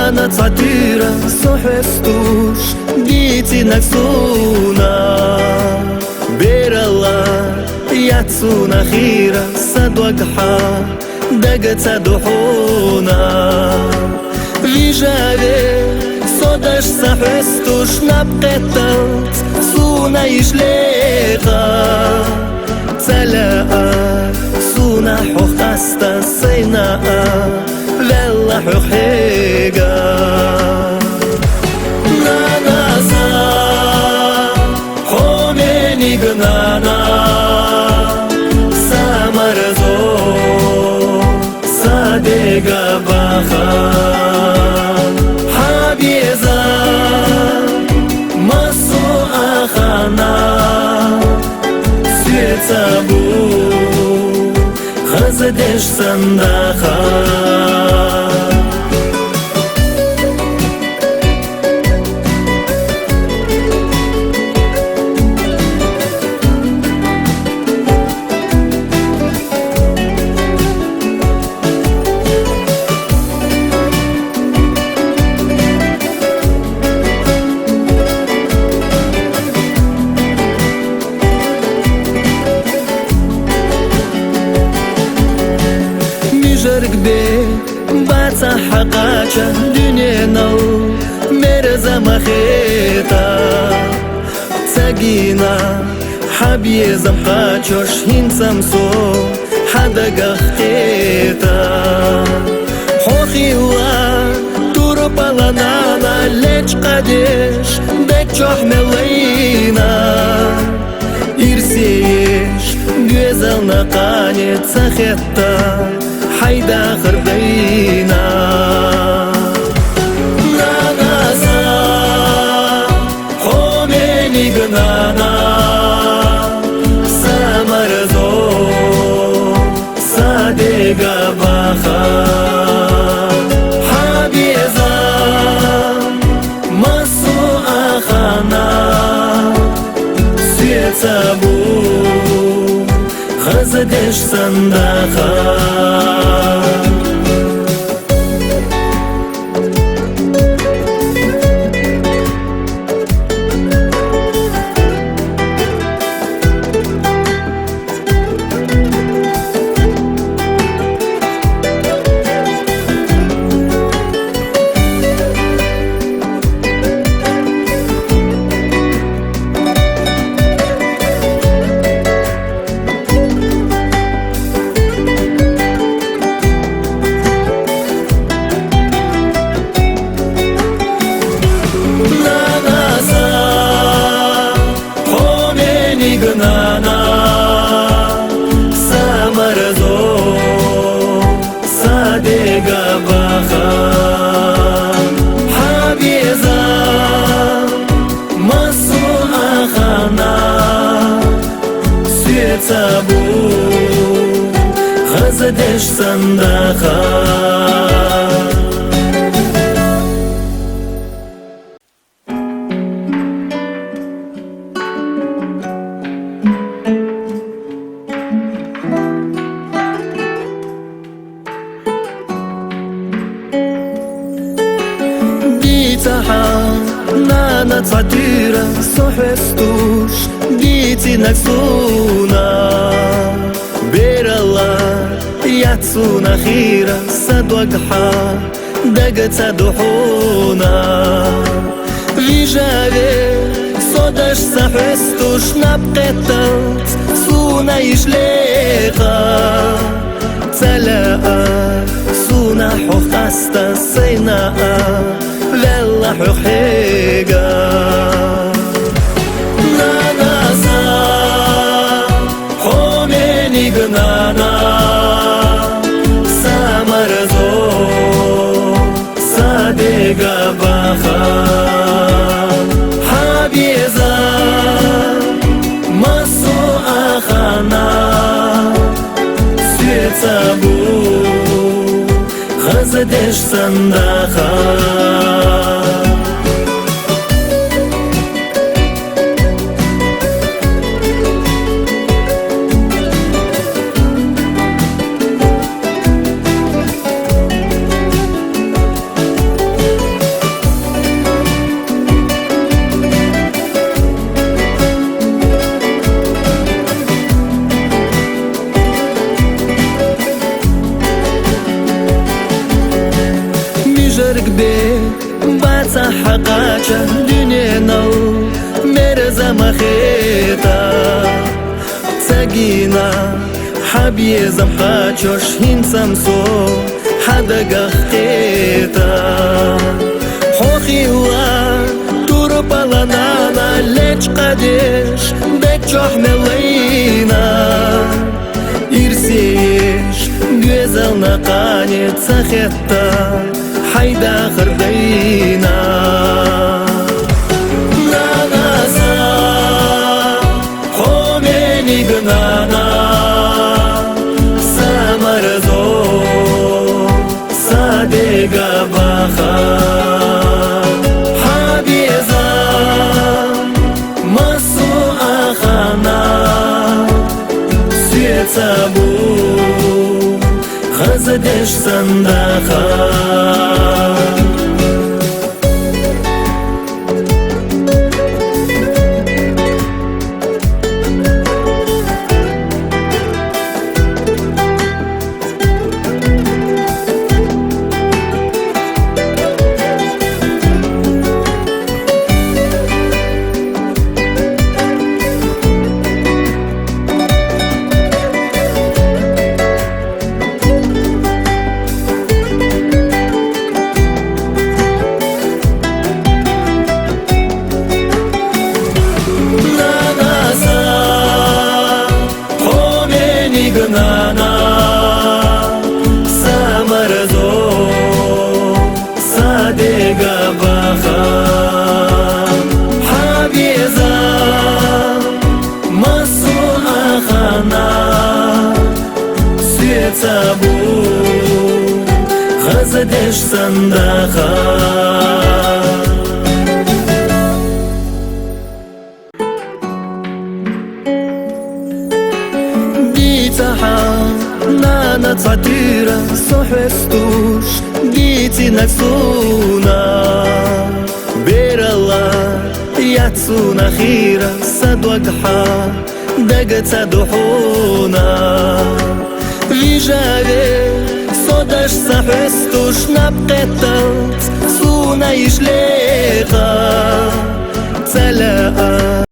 Nana Tsatira Sohestush Diti Naksuna Berala Yatsuna Khira Sadwagha Dagat Saduhuna Vijave Sodash Sahestush Nabqetat Suna Ishleqa Tsala'a Suna Hukhasta Sayna'a Vella Hukhiga Nana Sa Khomeni Gnana Samarzo Sadega Baha Habiza Masu Akhana Svetsabu Khazdesh Sandakha Bața haqacha dünyenau merza makheta Tsagina habiezam qachosh hinsamso hadagakheta Hokhiwa turpalanana lech qadesh bekchoh melina Irseyesh güzel naqanet sakhetta Hayda kharbina Nana Sa Khomeni Gnana Samarzo Sadega Baha Habiza Masu Akhana Svetsabu Khazdesh Sandakha Gnana Samarzo Sadega Baha Habiza Masu Akhana Svetsabu Khazdesh Sandakha Nana Tsatira Sohestush Diti Naksuna Berala Yatsuna Khira Sadwagha Dagat Saduhuna Vijave Sodash Sahestush Nabqetat Suna Ishleqa Tsala'a Suna Hukhasta Sayna'a Vella Hukhiga Nana Sa Khomeni Gnana Samarzo Sadega Baha Habiza Masu Akhana Svetsabu Khazdesh Sandakha حقاچا دنينو مرزا مخيتا تساقينا حبيزم قاچوش هنسمسو حدا قخيتا حوخيوا تورو بالانانا ليش قديش بكچوح ملينا إرسيش جوزلنا قانيت سخيتا حيدا خردينا ناناسا خوميني قنانا سامرزو صادقا باخا حبيزا مسو آخانا سيتابو خزدش صنداخا Nana Samarzo Sadega Baha Habiza Masu Akhana Suyetabu Khazadesh Sandakha نانا تعتيرا صحستوش ديتي نكسونا بير الله ياتسونا خيرا صدوقحا دقت دوحونا رجالي صدش صحستوش نبقيتا